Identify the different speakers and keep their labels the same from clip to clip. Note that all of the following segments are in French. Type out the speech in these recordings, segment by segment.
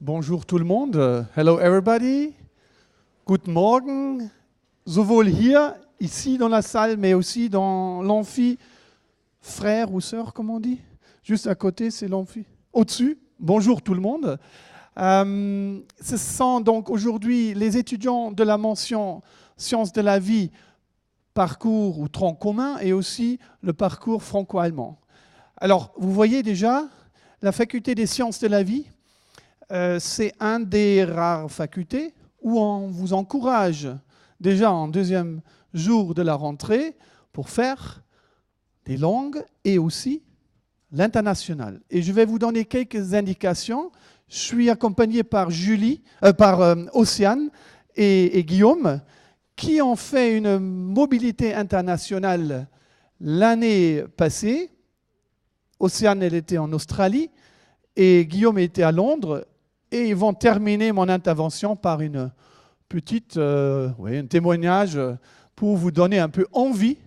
Speaker 1: Bonjour tout le monde. Hello everybody. Guten Morgen. Sowohl hier, ici dans la salle, mais aussi dans l'amphi. Frères ou sœurs, comme on dit. Juste à côté, c'est l'amphi. Au-dessus. Bonjour tout le monde. Ce sont donc aujourd'hui les étudiants de la mention Sciences de la vie, parcours ou tronc commun, et aussi le parcours franco-allemand. Alors, vous voyez déjà, la faculté des sciences de la vie, c'est un des rares facultés où on vous encourage déjà en deuxième jour de la rentrée pour faire des langues et aussi l'international. Et je vais vous donner quelques indications. Je suis accompagné par Océane et Guillaume qui ont fait une mobilité internationale l'année passée. Océane, elle était en Australie et Guillaume était à Londres. Et ils vont terminer mon intervention par une petite, un témoignage pour vous donner un peu envie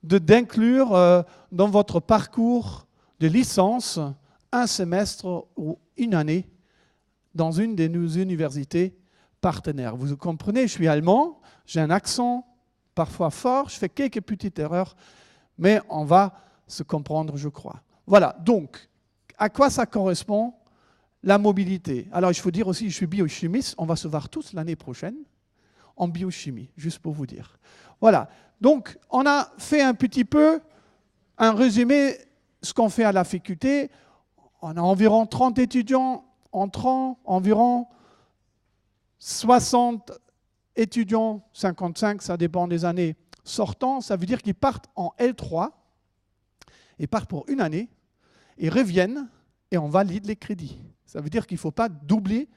Speaker 1: d'inclure dans votre parcours de licence un semestre ou une année dans une de nos universités partenaires. Vous comprenez, je suis allemand, j'ai un accent parfois fort, je fais quelques petites erreurs, mais on va se comprendre, je crois. Voilà, donc, à quoi ça correspond ? La mobilité. Alors, il faut dire aussi, je suis biochimiste. On va se voir tous l'année prochaine en biochimie, juste pour vous dire. Voilà. Donc, on a fait un petit peu un résumé ce qu'on fait à la faculté. On a environ 30 étudiants entrants, environ 60 étudiants, 55, ça dépend des années, sortants. Ça veut dire qu'ils partent en L3, ils partent pour une année, ils reviennent et on valide les crédits. Ça veut dire qu'il ne faut pas doubler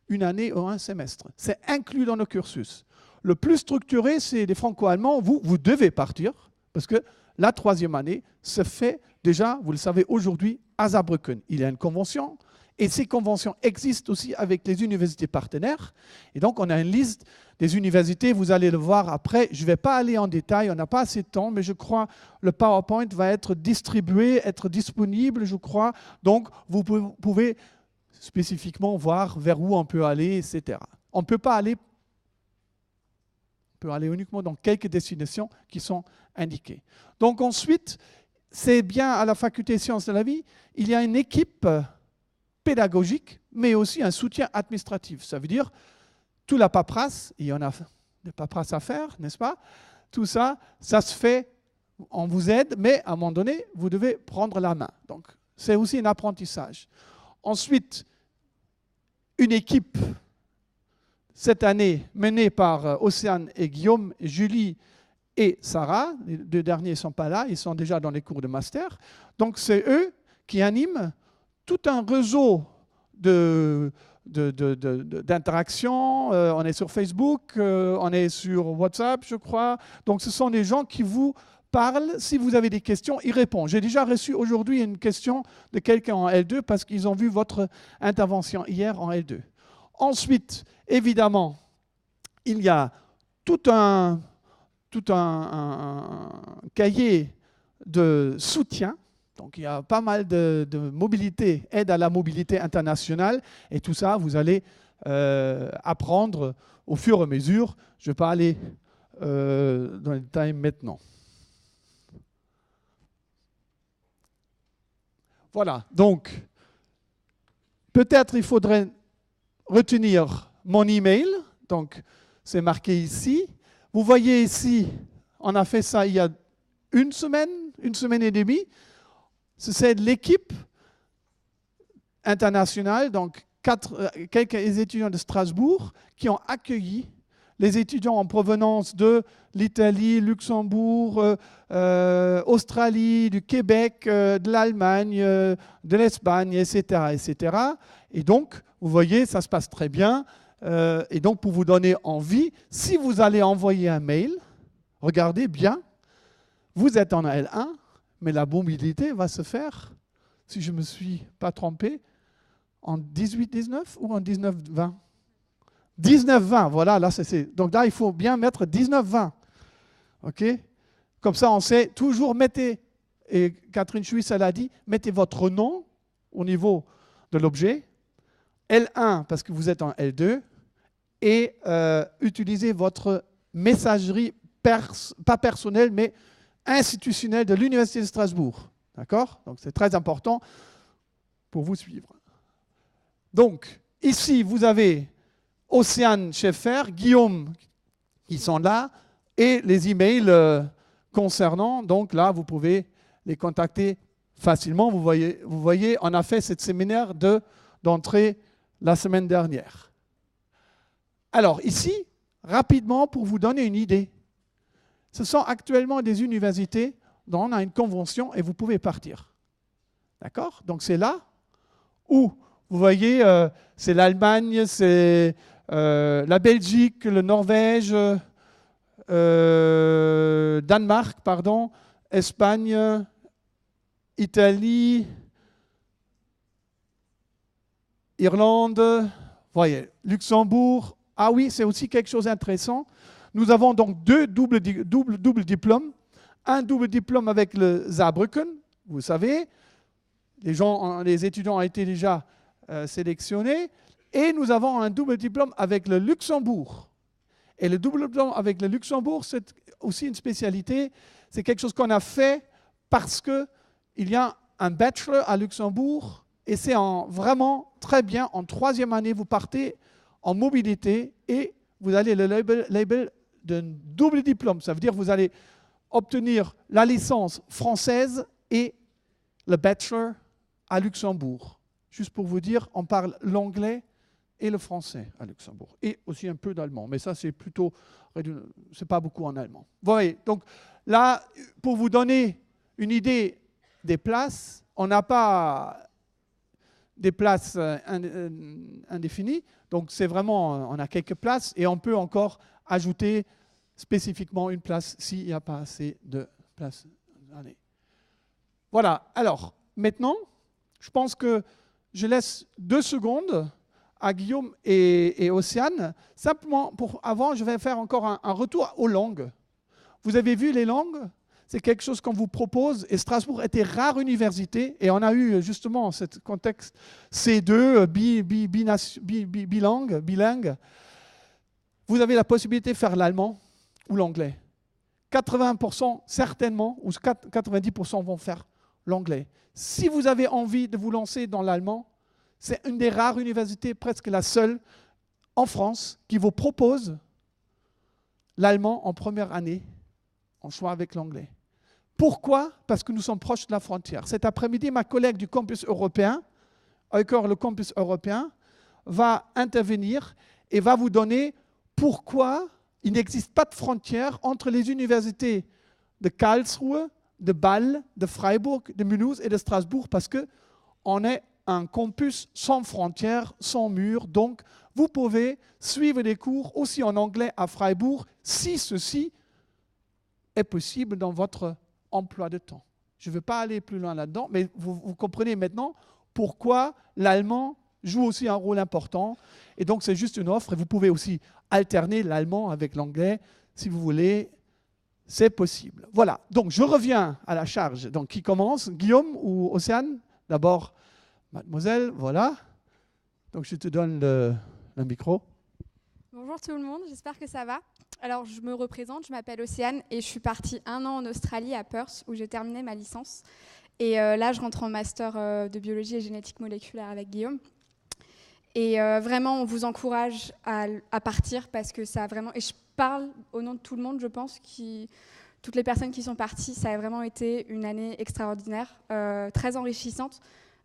Speaker 1: une année ou un semestre. C'est inclus dans nos cursus. Le plus structuré, c'est les franco-allemands. Vous devez partir, parce que la troisième année se fait déjà, vous le savez aujourd'hui, à Saarbrücken. Il y a une convention, et ces conventions existent aussi avec les universités partenaires. Et donc, on a une liste des universités, vous allez le voir après. Je ne vais pas aller en détail, on n'a pas assez de temps, mais je crois que le PowerPoint va être distribué, être disponible, je crois. Donc, vous pouvez spécifiquement voir vers où on peut aller, etc. On peut aller uniquement dans quelques destinations qui sont indiquées. Donc ensuite, c'est bien à la faculté des sciences de la vie, il y a une équipe pédagogique, mais aussi un soutien administratif. Ça veut dire, toute la paperasse, il y en a des paperasses à faire, n'est-ce pas? Tout ça, ça se fait, on vous aide, mais à un moment donné, vous devez prendre la main. Donc, c'est aussi un apprentissage. Ensuite, une équipe, cette année, menée par Océane et Guillaume, Julie et Sarah. Les deux derniers ne sont pas là, ils sont déjà dans les cours de master. Donc, c'est eux qui animent tout un réseau d'interaction. On est sur Facebook, on est sur WhatsApp, je crois. Donc, ce sont des gens qui vous parle. Si vous avez des questions, il répond. J'ai déjà reçu aujourd'hui une question de quelqu'un en L2 parce qu'ils ont vu votre intervention hier en L2. Ensuite, évidemment, il y a tout un cahier de soutien. Donc, il y a pas mal de mobilité, aide à la mobilité internationale. Et tout ça, vous allez apprendre au fur et à mesure. Je ne vais pas aller dans les détails maintenant. Voilà, donc, peut-être il faudrait retenir mon email. Donc, c'est marqué ici. Vous voyez ici, on a fait ça il y a une semaine et demie. C'est l'équipe internationale, donc quelques étudiants de Strasbourg qui ont accueilli les étudiants en provenance de l'Italie, Luxembourg, Australie, du Québec, de l'Allemagne, de l'Espagne, etc., etc. Et donc, vous voyez, ça se passe très bien. Et donc, pour vous donner envie, si vous allez envoyer un mail, regardez bien, vous êtes en L1, mais la mobilité va se faire, si je ne me suis pas trompé, en 18-19 ou en 19-20 ? 19-20, voilà, là c'est. Donc là, il faut bien mettre 19-20. OK ? Comme ça, on sait, toujours mettez, et Catherine Suisse, elle a dit, mettez votre nom au niveau de l'objet, L1 parce que vous êtes en L2 et utilisez votre messagerie, pas personnelle, mais institutionnelle de l'Université de Strasbourg. D'accord? Donc c'est très important pour vous suivre. Donc, ici, vous avez Océane Schaeffer, Guillaume, qui sont là, et les emails concernant. Donc là, vous pouvez les contacter facilement. Vous voyez, on a fait ce séminaire d'entrée la semaine dernière. Alors ici, rapidement, pour vous donner une idée, ce sont actuellement des universités dont on a une convention et vous pouvez partir. D'accord? Donc c'est là où, vous voyez, c'est l'Allemagne, c'est la Belgique, le Norvège, Danemark, pardon, Espagne, Italie, Irlande, voyez, Luxembourg. Ah oui, c'est aussi quelque chose d'intéressant. Nous avons donc deux doubles diplômes. Un double diplôme avec le Saarbrücken, vous savez. Les étudiants ont été déjà sélectionnés. Et nous avons un double diplôme avec le Luxembourg. Et le double diplôme avec le Luxembourg, c'est aussi une spécialité. C'est quelque chose qu'on a fait parce qu'il y a un bachelor à Luxembourg. Et c'est vraiment très bien. En 3e année, vous partez en mobilité et vous avez le label d'un double diplôme. Ça veut dire que vous allez obtenir la licence française et le bachelor à Luxembourg. Juste pour vous dire, on parle l'anglais et le français à Luxembourg. Et aussi un peu d'allemand. Mais ça, c'est plutôt... c'est pas beaucoup en allemand. Vous voyez, donc là, pour vous donner une idée des places, on n'a pas des places indéfinies. Donc c'est vraiment, on a quelques places et on peut encore ajouter spécifiquement une place s'il n'y a pas assez de places. Allez. Voilà, alors maintenant, je pense que je laisse 2 secondes à Guillaume et Océane. Simplement, avant, je vais faire encore un retour aux langues. Vous avez vu les langues? C'est quelque chose qu'on vous propose. Et Strasbourg était rare université. Et on a eu justement ce contexte C2, bilingue. Vous avez la possibilité de faire l'allemand ou l'anglais. 80% certainement, ou 90% vont faire l'anglais. Si vous avez envie de vous lancer dans l'allemand, c'est une des rares universités, presque la seule en France, qui vous propose l'allemand en première année, en choix avec l'anglais. Pourquoi? Parce que nous sommes proches de la frontière. Cet après-midi, ma collègue du campus européen, encore le campus européen, va intervenir et va vous donner pourquoi il n'existe pas de frontière entre les universités de Karlsruhe, de Bâle, de Freiburg, de Mulhouse et de Strasbourg, parce qu'on est un campus sans frontières, sans murs. Donc, vous pouvez suivre des cours aussi en anglais à Freiburg, si ceci est possible dans votre emploi de temps. Je ne veux pas aller plus loin là-dedans, mais vous comprenez maintenant pourquoi l'allemand joue aussi un rôle important. Et donc, c'est juste une offre. Et vous pouvez aussi alterner l'allemand avec l'anglais, si vous voulez. C'est possible. Voilà. Donc, je reviens à la charge. Donc, qui commence? Guillaume ou Océane? D'abord, mademoiselle, voilà. Donc, je te donne le micro.
Speaker 2: Bonjour tout le monde, j'espère que ça va. Alors, je me représente, je m'appelle Océane et je suis partie 1 an en Australie, à Perth, où j'ai terminé ma licence. Et là, je rentre en master de biologie et génétique moléculaire avec Guillaume. Et vraiment, on vous encourage à partir parce que ça a vraiment... Et je parle au nom de tout le monde, je pense, toutes les personnes qui sont parties, ça a vraiment été une année extraordinaire, très enrichissante.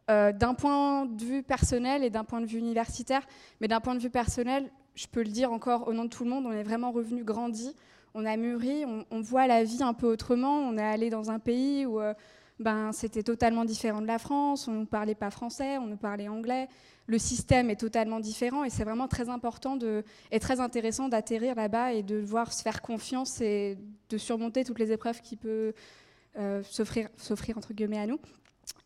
Speaker 2: D'un point de vue personnel et d'un point de vue universitaire, mais d'un point de vue personnel, je peux le dire encore au nom de tout le monde, on est vraiment revenu grandi, on a mûri, on voit la vie un peu autrement, on est allé dans un pays où c'était totalement différent de la France, on ne parlait pas français, on nous parlait anglais, le système est totalement différent et c'est vraiment très important et très intéressant d'atterrir là-bas et de devoir se faire confiance et de surmonter toutes les épreuves qui peuvent s'offrir entre guillemets à nous.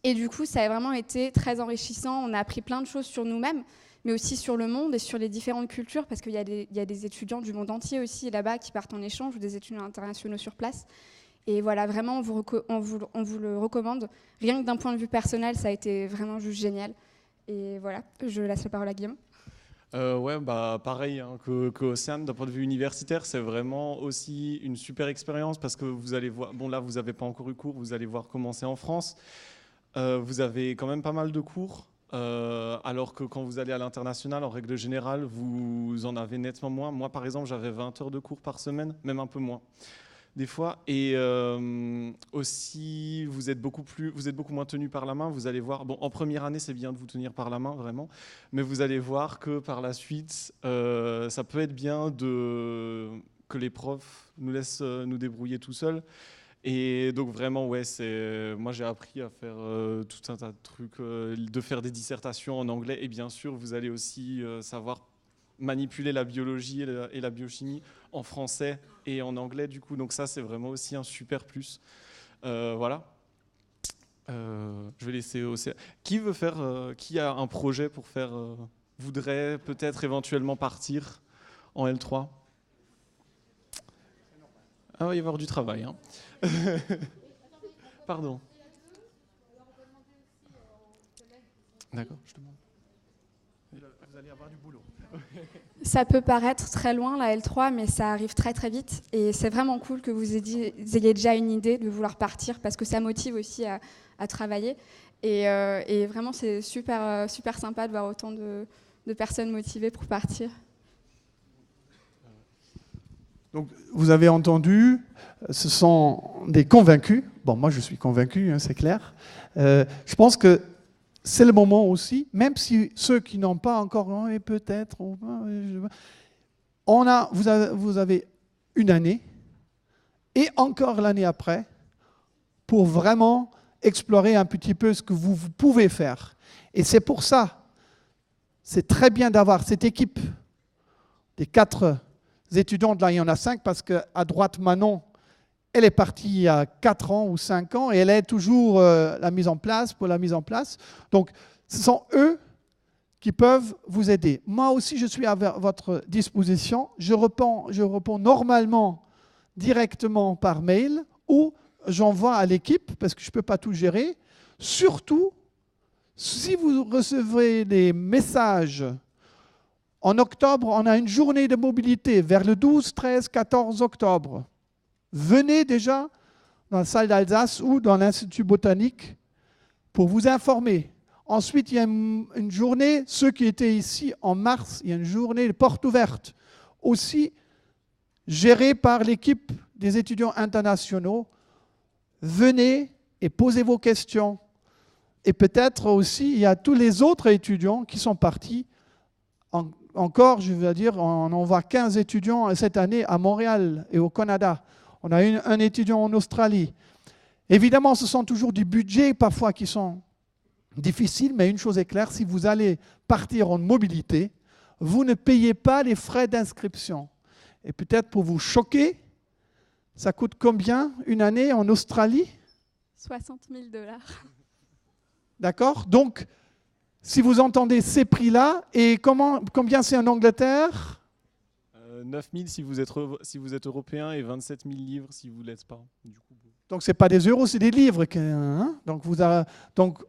Speaker 2: Et du coup, ça a vraiment été très enrichissant. On a appris plein de choses sur nous-mêmes, mais aussi sur le monde et sur les différentes cultures, parce qu'il y a des étudiants du monde entier aussi là-bas qui partent en échange, ou des étudiants internationaux sur place. Et voilà, vraiment, on vous le recommande. Rien que d'un point de vue personnel, ça a été vraiment juste génial. Et voilà, je laisse la parole à Guillaume.
Speaker 3: Ouais, bah pareil hein, que Océane, d'un point de vue universitaire, c'est vraiment aussi une super expérience parce que vous allez voir, bon là vous n'avez pas encore eu cours, vous allez voir comment c'est en France. Vous avez quand même pas mal de cours, alors que quand vous allez à l'international, en règle générale, vous en avez nettement moins. Moi par exemple, j'avais 20 heures de cours par semaine, même un peu moins des fois. Et aussi, vous êtes beaucoup moins tenu par la main. Vous allez voir, bon, en première année, c'est bien de vous tenir par la main, vraiment. Mais vous allez voir que par la suite, ça peut être bien que les profs nous laissent nous débrouiller tout seuls. Et donc vraiment, ouais, moi j'ai appris à faire tout un tas de trucs, de faire des dissertations en anglais. Et bien sûr, vous allez aussi savoir manipuler la biologie et la biochimie en français et en anglais du coup, donc ça c'est vraiment aussi un super plus. Voilà. Je vais laisser qui a un projet pour faire, voudrait peut-être éventuellement partir en L3. Ah, il va y avoir du travail hein. Pardon. D'accord, je demande. Vous allez avoir du boulot.
Speaker 2: Ça peut paraître très loin, la L3, mais ça arrive très très vite. Et c'est vraiment cool que vous ayez déjà une idée de vouloir partir, parce que ça motive aussi à travailler. Et vraiment, c'est super, super sympa de voir autant de personnes motivées pour partir.
Speaker 1: Donc, vous avez entendu, ce sont des convaincus. Bon, moi, je suis convaincu, hein, c'est clair. Je pense que c'est le moment aussi, même si ceux qui n'ont pas encore, et peut-être, vous avez une année et encore l'année après pour vraiment explorer un petit peu ce que vous pouvez faire. Et c'est pour ça, c'est très bien d'avoir cette équipe des 4 étudiantes. Là, il y en a 5 parce qu'à droite, Manon, elle est partie il y a 4 ans ou 5 ans et elle est toujours la mise en place. Donc, ce sont eux qui peuvent vous aider. Moi aussi, je suis à votre disposition. Je réponds normalement directement par mail ou j'envoie à l'équipe parce que je ne peux pas tout gérer. Surtout, si vous recevez des messages en octobre, on a une journée de mobilité vers le 12, 13, 14 octobre. Venez déjà dans la salle d'Alsace ou dans l'Institut botanique pour vous informer. Ensuite, il y a une journée, ceux qui étaient ici en mars, il y a une journée de porte ouverte, aussi gérée par l'équipe des étudiants internationaux. Venez et posez vos questions. Et peut-être aussi, il y a tous les autres étudiants qui sont partis. Encore, je veux dire, on envoie 15 étudiants cette année à Montréal et au Canada. On a un étudiant en Australie. Évidemment, ce sont toujours des budgets parfois qui sont difficiles, mais une chose est claire, si vous allez partir en mobilité, vous ne payez pas les frais d'inscription. Et peut-être pour vous choquer, ça coûte combien une année en Australie?
Speaker 2: 60 000 $.
Speaker 1: D'accord? Donc, si vous entendez ces prix-là, et combien c'est en Angleterre?
Speaker 3: 9 000 si vous êtes européen et 27 000 livres si vous ne l'êtes pas. Du coup,
Speaker 1: donc, ce n'est pas des euros, c'est des livres. Hein? Donc,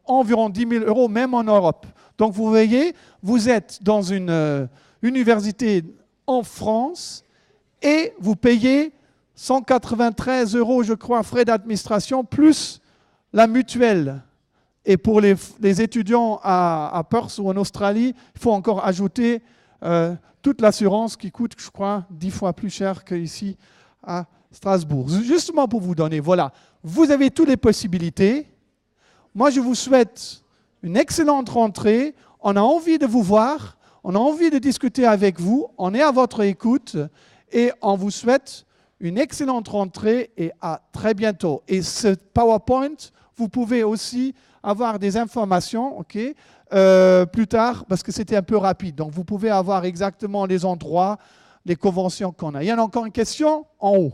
Speaker 1: environ 10 000 € même en Europe. Donc, vous voyez, vous êtes dans une université en France et vous payez 193 €, je crois, frais d'administration, plus la mutuelle. Et pour les étudiants à Perth ou en Australie, il faut encore ajouter toute l'assurance qui coûte, je crois, 10 fois plus cher qu'ici à Strasbourg. Justement pour vous donner, voilà, vous avez toutes les possibilités. Moi, je vous souhaite une excellente rentrée. On a envie de vous voir, on a envie de discuter avec vous, on est à votre écoute et on vous souhaite une excellente rentrée et à très bientôt. Et ce PowerPoint, vous pouvez aussi avoir des informations plus tard, parce que c'était un peu rapide. Donc, vous pouvez avoir exactement les endroits, les conventions qu'on a. Il y en a encore une question en haut.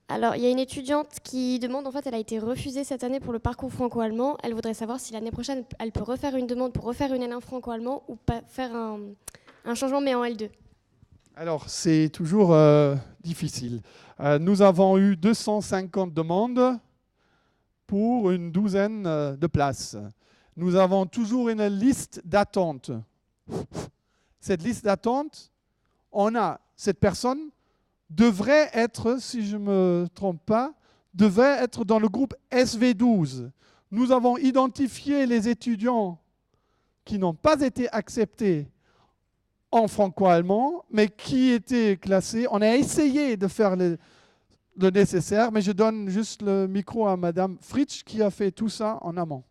Speaker 4: Alors, il y a une étudiante qui demande, en fait, elle a été refusée cette année pour le parcours franco-allemand. Elle voudrait savoir si l'année prochaine, elle peut refaire une demande pour refaire une année en franco-allemand ou pas faire un changement, mais en L2.
Speaker 1: Alors, c'est toujours difficile. Nous avons eu 250 demandes pour une douzaine de places. Nous avons toujours une liste d'attente. Cette liste d'attente, on a cette personne devrait être, si je ne me trompe pas, devrait être dans le groupe SV12. Nous avons identifié les étudiants qui n'ont pas été acceptés en franco-allemand, mais qui étaient classés. On a essayé de faire le nécessaire, mais je donne juste le micro à Madame Fritsch qui a fait tout ça en amont.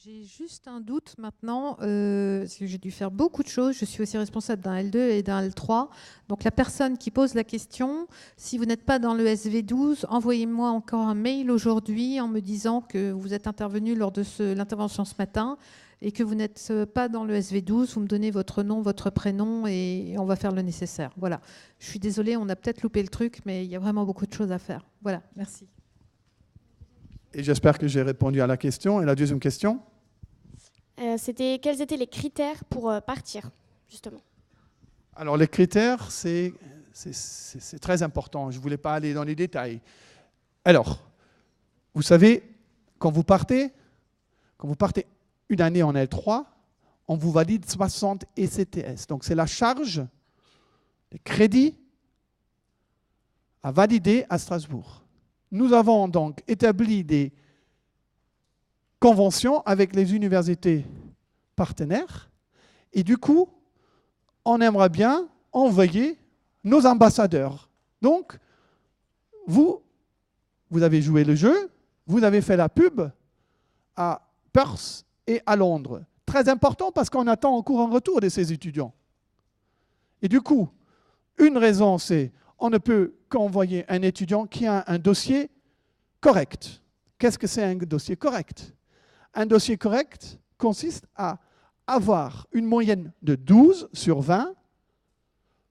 Speaker 5: J'ai juste un doute maintenant, parce que j'ai dû faire beaucoup de choses. Je suis aussi responsable d'un L2 et d'un L3. Donc la personne qui pose la question, si vous n'êtes pas dans le SV12, envoyez-moi encore un mail aujourd'hui en me disant que vous êtes intervenu lors de l'intervention ce matin et que vous n'êtes pas dans le SV12. Vous me donnez votre nom, votre prénom et on va faire le nécessaire. Voilà. Je suis désolée, on a peut-être loupé le truc, mais il y a vraiment beaucoup de choses à faire. Voilà, merci.
Speaker 1: Et j'espère que j'ai répondu à la question. Et la deuxième question ?
Speaker 4: C'était quels étaient les critères pour partir, justement?
Speaker 1: Alors les critères, c'est très important. Je ne voulais pas aller dans les détails. Alors, vous savez, quand vous partez une année en L3, on vous valide 60 ECTS. Donc c'est la charge des crédits à valider à Strasbourg. Nous avons donc établi des convention avec les universités partenaires et du coup, on aimerait bien envoyer nos ambassadeurs. Donc, vous avez joué le jeu, vous avez fait la pub à Perth et à Londres. Très important parce qu'on attend encore un retour de ces étudiants. Et du coup, une raison, c'est on ne peut qu'envoyer un étudiant qui a un dossier correct. Qu'est-ce que c'est un dossier correct ? Un dossier correct consiste à avoir une moyenne de 12 sur 20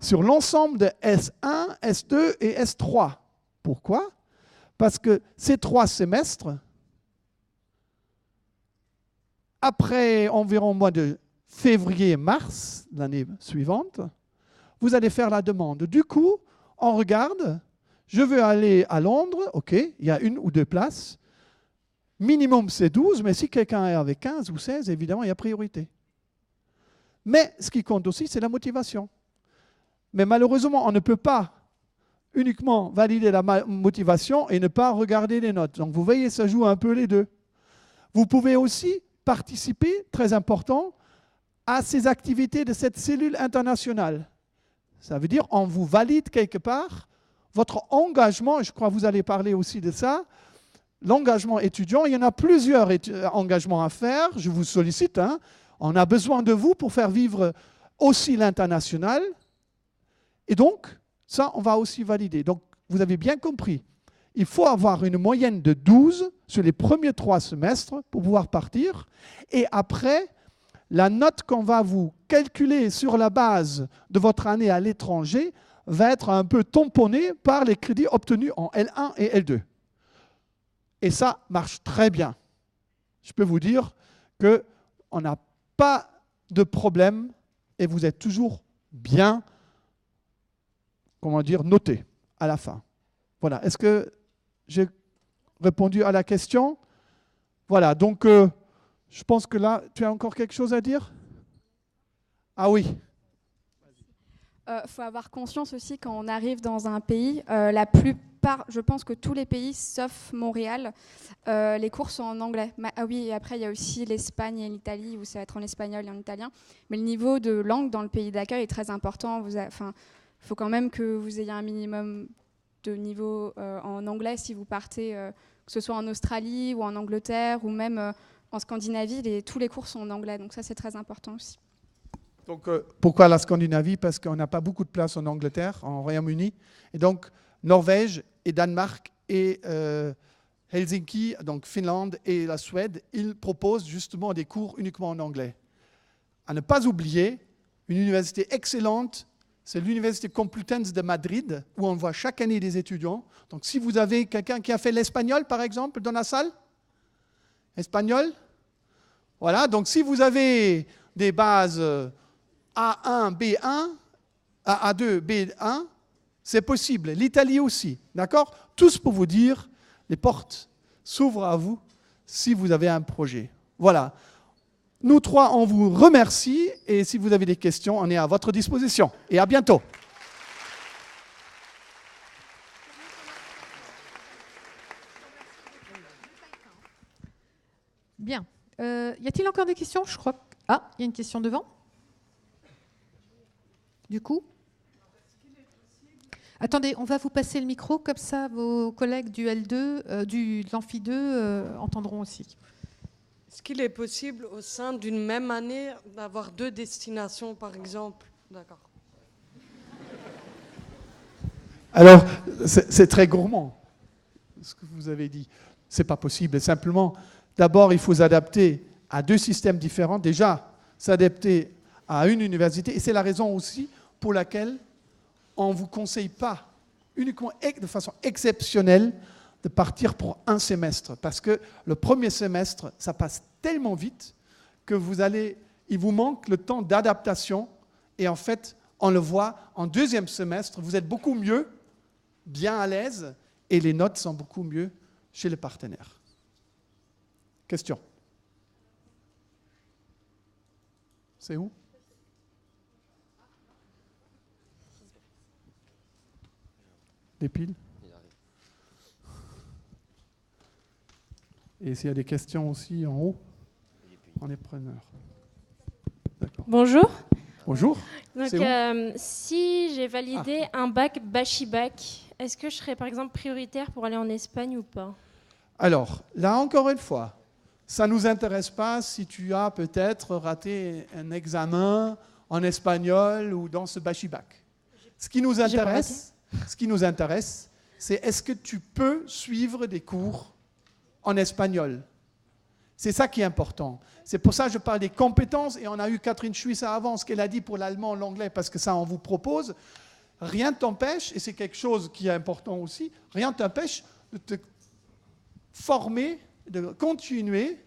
Speaker 1: sur l'ensemble de S1, S2 et S3. Pourquoi? Parce que ces 3 semestres, après environ le mois de février et mars, l'année suivante, vous allez faire la demande. Du coup, on regarde, je veux aller à Londres, ok, il y a 1 ou 2 places. Minimum, c'est 12, mais si quelqu'un est avec 15 ou 16, évidemment, il y a priorité. Mais ce qui compte aussi, c'est la motivation. Mais malheureusement, on ne peut pas uniquement valider la motivation et ne pas regarder les notes. Donc, vous voyez, ça joue un peu les deux. Vous pouvez aussi participer, très important, à ces activités de cette cellule internationale. Ça veut dire on vous valide quelque part votre engagement, et je crois que vous allez parler aussi de ça. L'engagement étudiant, il y en a plusieurs engagements à faire. Je vous sollicite. On a besoin de vous pour faire vivre aussi l'international. Et donc, ça, on va aussi valider. Donc, vous avez bien compris. Il faut avoir une moyenne de 12 sur les premiers 3 semestres pour pouvoir partir. Et après, la note qu'on va vous calculer sur la base de votre année à l'étranger va être un peu tamponnée par les crédits obtenus en L1 et L2. Et ça marche très bien. Je peux vous dire qu'on n'a pas de problème et vous êtes toujours bien, noté à la fin. Voilà. Est-ce que j'ai répondu à la question? Voilà. Donc, je pense que là, tu as encore quelque chose à dire? Ah oui.
Speaker 2: Faut avoir conscience aussi quand on arrive dans un pays, la plupart, je pense que tous les pays, sauf Montréal, les cours sont en anglais. Ah oui, et après il y a aussi l'Espagne et l'Italie où ça va être en espagnol et en italien. Mais le niveau de langue dans le pays d'accueil est très important. Il faut quand même que vous ayez un minimum de niveau en anglais si vous partez, que ce soit en Australie ou en Angleterre ou même en Scandinavie, tous les cours sont en anglais. Donc ça c'est très important aussi.
Speaker 1: Donc, pourquoi la Scandinavie? Parce qu'on n'a pas beaucoup de place en Angleterre, en Royaume-Uni. Et donc, Norvège et Danemark et Helsinki, donc Finlande et la Suède, ils proposent justement des cours uniquement en anglais. À ne pas oublier, une université excellente, c'est l'Université Complutense de Madrid, où on voit chaque année des étudiants. Donc, si vous avez quelqu'un qui a fait l'espagnol, par exemple, dans la salle, espagnol, voilà. Donc, si vous avez des bases A1, B1, A2, B1, c'est possible. L'Italie aussi, d'accord? Tous pour vous dire, les portes s'ouvre à vous si vous avez un projet. Voilà. Nous trois, on vous remercie et si vous avez des questions, on est à votre disposition. Et à bientôt.
Speaker 5: Bien. Y a-t-il encore des questions? Je crois. Ah, il y a une question devant. Du coup. Attendez, on va vous passer le micro, comme ça vos collègues du L2, de l'Amphi 2 entendront aussi.
Speaker 6: Est-ce qu'il est possible au sein d'une même année d'avoir 2 destinations, par exemple? D'accord.
Speaker 1: Alors, c'est très gourmand, ce que vous avez dit. Ce n'est pas possible. Simplement, d'abord, il faut s'adapter à 2 systèmes différents. Déjà, s'adapter à une université. Et c'est la raison aussi pour laquelle on ne vous conseille pas, uniquement de façon exceptionnelle, de partir pour un semestre. Parce que le premier semestre, ça passe tellement vite que il vous manque le temps d'adaptation. Et en fait, on le voit, en deuxième semestre, vous êtes beaucoup mieux, bien à l'aise, et les notes sont beaucoup mieux chez les partenaires. Question? C'est où? Des piles? Et s'il y a des questions aussi en haut, on est preneur. D'accord.
Speaker 7: Bonjour.
Speaker 1: Bonjour.
Speaker 7: Donc, si j'ai validé un bac Bachibac, est-ce que je serais par exemple prioritaire pour aller en Espagne ou pas?
Speaker 1: Alors, là encore une fois, ça ne nous intéresse pas si tu as peut-être raté un examen en espagnol ou dans ce Bachibac. Ce qui nous intéresse, c'est est-ce que tu peux suivre des cours en espagnol. C'est ça qui est important. C'est pour ça que je parle des compétences, et on a eu Catherine Schuisser avant, ce qu'elle a dit pour l'allemand, l'anglais, parce que ça, on vous propose. Rien ne t'empêche, et c'est quelque chose qui est important aussi, rien ne t'empêche de te former, de continuer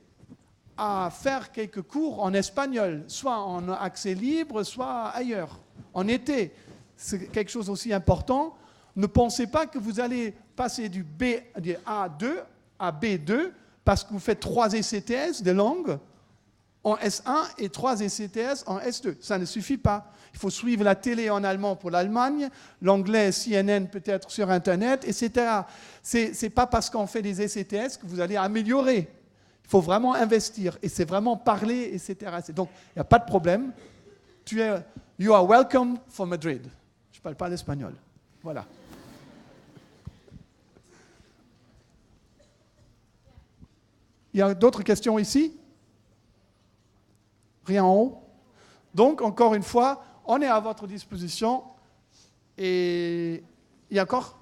Speaker 1: à faire quelques cours en espagnol, soit en accès libre, soit ailleurs, en été. C'est quelque chose aussi important. Ne pensez pas que vous allez passer du A2 à B2 parce que vous faites 3 ECTS de langue en S1 et 3 ECTS en S2. Ça ne suffit pas. Il faut suivre la télé en allemand pour l'Allemagne, l'anglais CNN peut-être sur Internet, etc. Ce n'est pas parce qu'on fait des ECTS que vous allez améliorer. Il faut vraiment investir et c'est vraiment parler, etc. Donc, il n'y a pas de problème. You are welcome for Madrid. Je ne parle pas l'espagnol. Voilà. Il y a d'autres questions ici? Rien en haut? Donc, encore une fois, on est à votre disposition. Et il y a encore?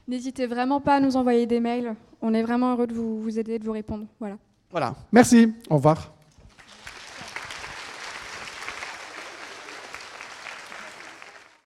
Speaker 2: N'hésitez vraiment pas à nous envoyer des mails. On est vraiment heureux de vous aider, de vous répondre. Voilà.
Speaker 1: Voilà. Merci. Au revoir.